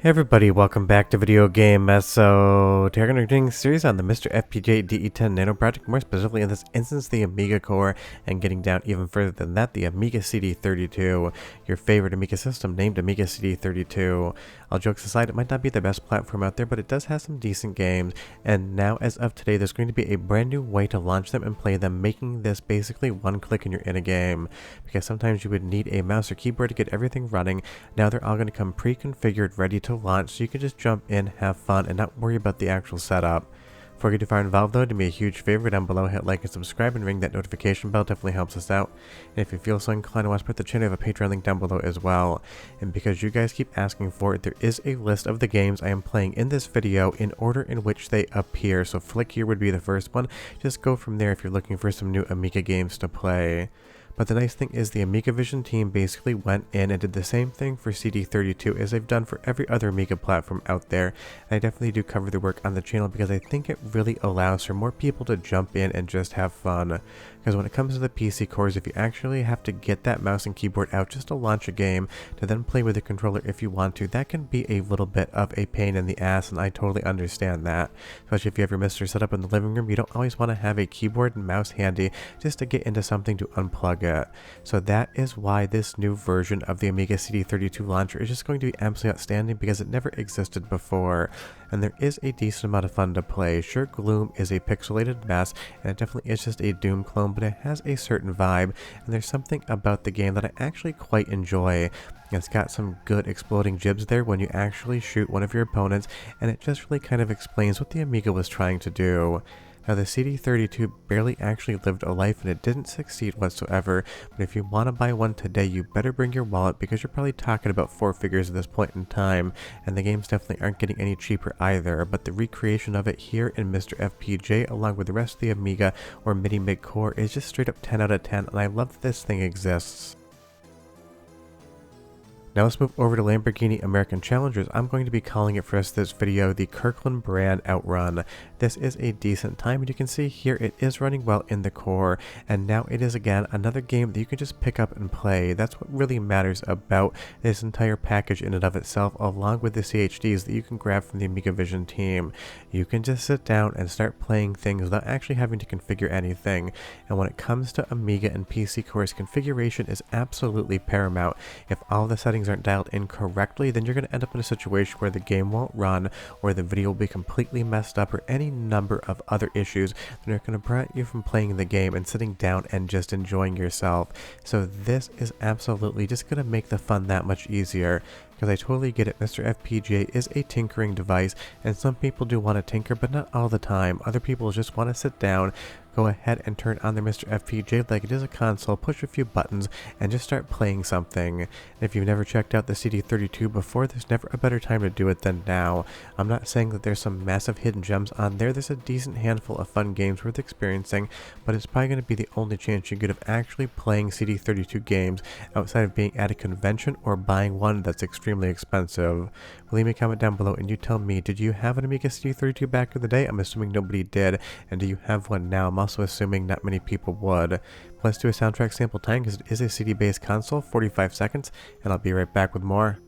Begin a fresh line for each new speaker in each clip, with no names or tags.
Hey everybody, welcome back to Video Game Mess. So today we're going to be doing a series on the MiSTer FPGA DE10 Nano project, more specifically in this instance the Amiga core, and getting down even further than that, the Amiga CD32, your favorite Amiga system named Amiga CD32. All jokes aside, it might not be the best platform out there, but it does have some decent games, and now as of today there's going to be a brand new way to launch them and play them, making this basically one click and you're in a game, because sometimes you would need a mouse or keyboard to get everything running. Now they're all going to come pre-configured, ready to launch, so you can just jump in, have fun, and not worry about the actual setup. Before you get too far involved though, do me a huge favor down below, hit like and subscribe and ring that notification bell, definitely helps us out. And if you feel so inclined to watch the channel, I have a Patreon link down below as well. And because you guys keep asking for it, there is a list of the games I am playing in this video in order in which they appear. So Flick here would be the first one, just go from there if you're looking for some new Amiga games to play. But the nice thing is the AmigaVision team basically went in and did the same thing for CD32 as they've done for every other Amiga platform out there. And I definitely do cover the work on the channel because I think it really allows for more people to jump in and just have fun. Because when it comes to the PC cores, if you actually have to get that mouse and keyboard out just to launch a game, to then play with a controller if you want to, that can be a little bit of a pain in the ass, and I totally understand that. Especially if you have your MiSTer set up in the living room, you don't always want to have a keyboard and mouse handy just to get into something to unplug it. So that is why this new version of the Amiga CD32 launcher is just going to be absolutely outstanding because it never existed before. And there is a decent amount of fun to play. Sure, Gloom is a pixelated mess, and it definitely is just a Doom clone, but it has a certain vibe, and there's something about the game that I actually quite enjoy. It's got some good exploding jibs there when you actually shoot one of your opponents, and it just really kind of explains what the Amiga was trying to do. Now the CD32 barely actually lived a life and it didn't succeed whatsoever, but if you want to buy one today you better bring your wallet because you're probably talking about 4 figures at this point in time, and the games definitely aren't getting any cheaper either, but the recreation of it here in MiSTer FPGA along with the rest of the Amiga or MiniMig core is just straight up 10 out of 10, and I love that this thing exists. Now let's move over to Lamborghini American Challengers. I'm going to be calling it for us this video the Kirkland brand Outrun. This is a decent time, and you can see here it is running well in the core, and now it is again another game that you can just pick up and play. That's what really matters about this entire package in and of itself, along with the CHDs that you can grab from the AmigaVision team. You can just sit down and start playing things without actually having to configure anything, and when it comes to Amiga and PC cores, configuration is absolutely paramount. If all the settings aren't dialed in correctly, then you're going to end up in a situation where the game won't run, or the video will be completely messed up, or any number of other issues that are going to prevent you from playing the game and sitting down and just enjoying yourself. So this is absolutely just going to make the fun that much easier. Because I totally get it, MiSTer FPGA is a tinkering device, and some people do want to tinker, but not all the time. Other people just want to sit down, go ahead and turn on their MiSTer FPGA like it is a console, push a few buttons, and just start playing something. And if you've never checked out the CD32 before, there's never a better time to do it than now. I'm not saying that there's some massive hidden gems on there. There's a decent handful of fun games worth experiencing, but it's probably going to be the only chance you get of actually playing CD32 games outside of being at a convention or buying one that's extremely expensive. Leave me a comment down below and you tell me, did you have an Amiga CD32 back in the day? I'm assuming nobody did. And do you have one now? I'm also assuming not many people would. Let's do a soundtrack sample time because it is a CD based console, 45 seconds, and I'll be right back with more.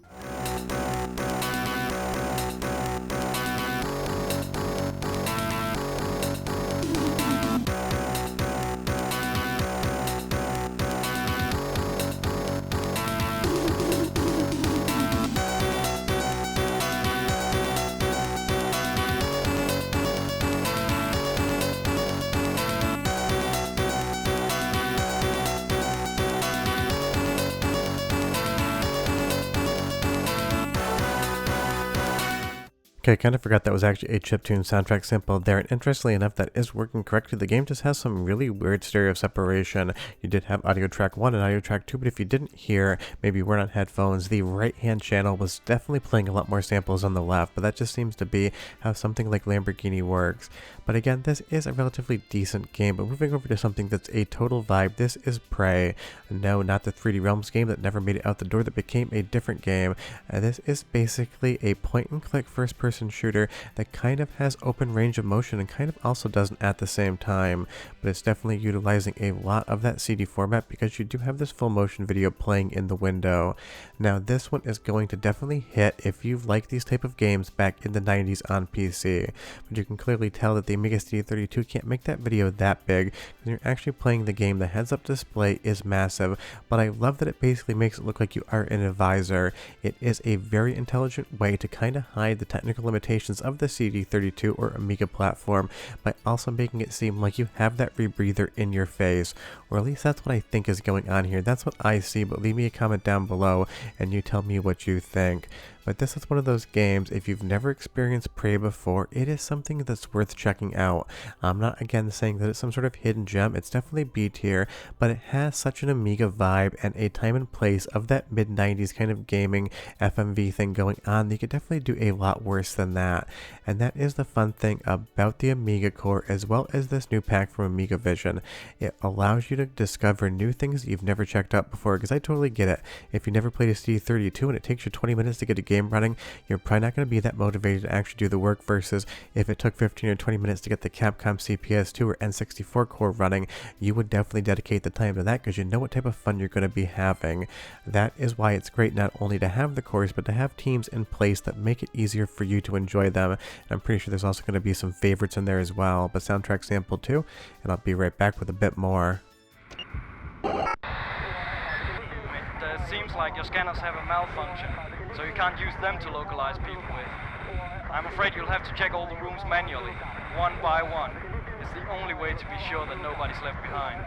Okay, I kind of forgot that was actually a chiptune soundtrack sample there, and interestingly enough, that is working correctly. The game just has some really weird stereo separation. You did have audio track 1 and audio track 2, but if you didn't hear, maybe you weren't on headphones, the right-hand channel was definitely playing a lot more samples on the left, but that just seems to be how something like Lamborghini works. But again, this is a relatively decent game, but moving over to something that's a total vibe, this is Prey. No, not the 3D Realms game that never made it out the door that became a different game. This is basically a point-and-click first-person first-person shooter that kind of has open range of motion and kind of also doesn't at the same time, but it's definitely utilizing a lot of that CD format because you do have this full motion video playing in the window. Now this one is going to definitely hit if you've liked these type of games back in the 90s on PC, but you can clearly tell that the Amiga CD32 can't make that video that big because you're actually playing the game. The heads-up display is massive, but I love that it basically makes it look like you are in a visor. It is a very intelligent way to kind of hide the technical limitations of the CD32 or Amiga platform by also making it seem like you have that rebreather in your face, or at least that's what I think is going on here. That's what I see, but leave me a comment down below and you tell me what you think. But this is one of those games, if you've never experienced Prey before, it is something that's worth checking out. I'm not again saying that it's some sort of hidden gem, it's definitely B tier, but it has such an Amiga vibe and a time and place of that mid-90s kind of gaming FMV thing going on that you could definitely do a lot worse than that. And that is the fun thing about the Amiga core as well as this new pack from AmigaVision. It allows you to discover new things that you've never checked out before, because I totally get it. If you never played a CD32 and it takes you 20 minutes to get a game running, you're probably not going to be that motivated to actually do the work, versus if it took 15 or 20 minutes to get the Capcom CPS II or N64 core running, you would definitely dedicate the time to that because you know what type of fun you're going to be having. That is why it's great not only to have the cores, but to have teams in place that make it easier for you to enjoy them. And I'm pretty sure there's also going to be some favorites in there as well, but soundtrack sample too, and I'll be right back with a bit more.
It seems like your scanners have a malfunction, so you can't use them to localize people with. I'm afraid you'll have to check all the rooms manually, one by one. It's the only way to be sure that nobody's left behind.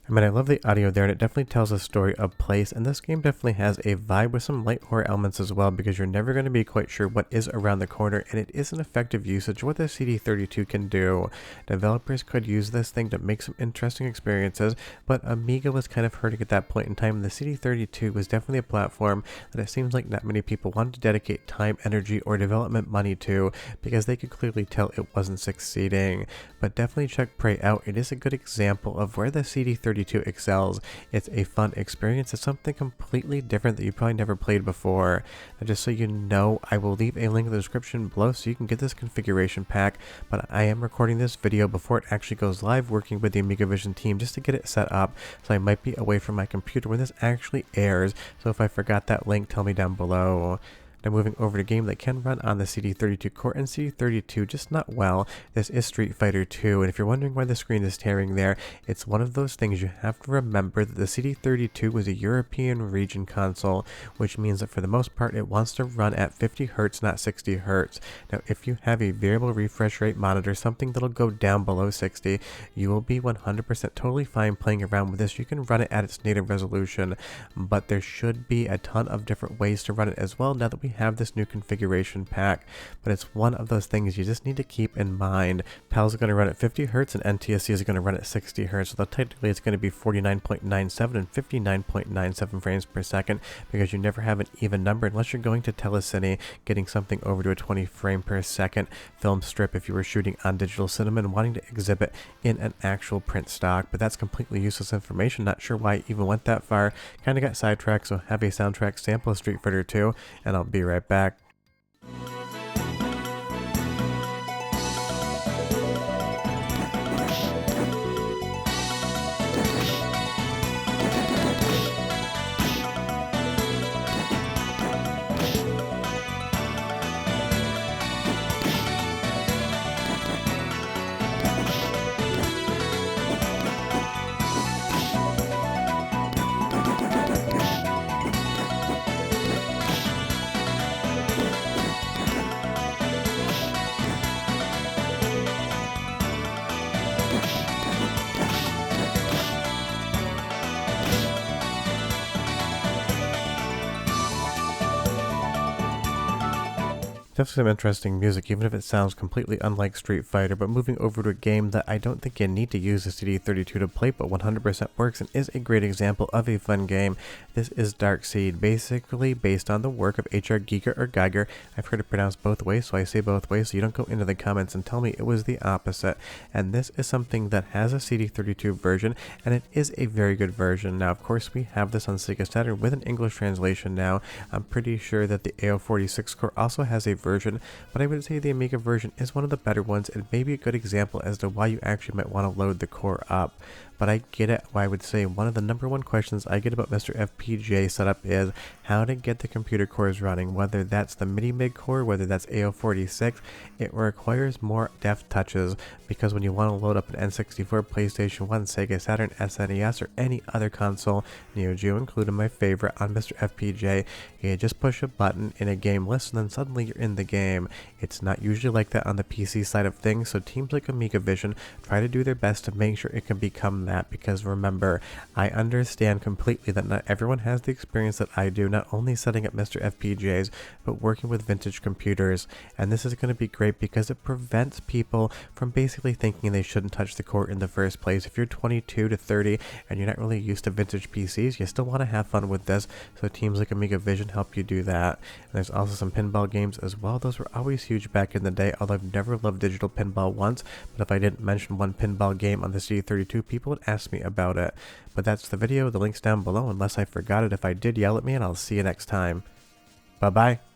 I mean, I love the audio there, and it definitely tells a story of place, and this game definitely has a vibe with some light horror elements as well, because you're never going to be quite sure what is around the corner, and it is an effective usage of what the CD32 can do. Developers could use this thing to make some interesting experiences, but Amiga was kind of hurting at that point in time, and the CD32 was definitely a platform that it seems like not many people wanted to dedicate time, energy, or development money to, because they could clearly tell it wasn't succeeding. But definitely check Prey out. It is a good example of where the CD32 excels. It's a fun experience. It's something completely different that you probably never played before. Now, just so you know, I will leave a link in the description below so you can get this configuration pack, but I am recording this video before it actually goes live, working with the AmigaVision team just to get it set up, so I might be away from my computer when this actually airs, so if I forgot that link, tell me down below. Now moving over to a game that can run on the CD32 core and CD32, just not well. This is Street Fighter 2, and if you're wondering why the screen is tearing there, it's one of those things you have to remember that the CD32 was a European region console, which means that for the most part it wants to run at 50 Hz, not 60 Hz. Now if you have a variable refresh rate monitor, something that'll go down below 60, you will be 100% totally fine playing around with this. You can run it at its native resolution, but there should be a ton of different ways to run it as well now that we have this new configuration pack. But it's one of those things you just need to keep in mind. PAL's are going to run at 50 Hz and NTSC is going to run at 60 Hz, so technically it's going to be 49.97 and 59.97 frames per second, because you never have an even number unless you're going to telecine, getting something over to a 20 frame per second film strip if you were shooting on digital cinema and wanting to exhibit in an actual print stock. But that's completely useless information. Not sure why I even went that far. Kind of got sidetracked, so have a soundtrack sample of Street Fighter 2, and I'll be right back. Definitely some interesting music, even if it sounds completely unlike Street Fighter, but moving over to a game that I don't think you need to use the CD32 to play, but 100% works and is a great example of a fun game. This is Dark Seed, basically based on the work of H.R. Giger or Geiger. I've heard it pronounced both ways, so I say both ways, so you don't go into the comments and tell me it was the opposite. And this is something that has a CD32 version, and it is a very good version. Now, of course, we have this on Sega Saturn with an English translation now. I'm pretty sure that the AO46 core also has a version, but I would say the Amiga version is one of the better ones and maybe a good example as to why you actually might want to load the core up. But I get it. I would say one of the #1 questions I get about MiSTer FPGA setup is how to get the computer cores running, whether that's the MiniMig core, whether that's AO46. It requires more deft touches because when you want to load up an N64, PlayStation 1, Sega Saturn, SNES, or any other console, Neo Geo included my favorite on MiSTer FPGA, you just push a button in a game list and then suddenly you're in the game. It's not usually like that on the PC side of things, so teams like AmigaVision try to do their best to make sure it can become that, because remember, I understand completely that not everyone has the experience that I do, not only setting up MiSTer FPGAs, but working with vintage computers, and this is going to be great because it prevents people from basically thinking they shouldn't touch the core in the first place. If you're 22 to 30 and you're not really used to vintage PCs, you still want to have fun with this, so teams like AmigaVision help you do that. And there's also some pinball games as well. Those were always huge back in the day, although I've never loved digital pinball once, but if I didn't mention one pinball game on the CD32, people would ask me about it. But that's the video, the link's down below unless I forgot it. If I did, yell at me and I'll see you next time. Bye bye.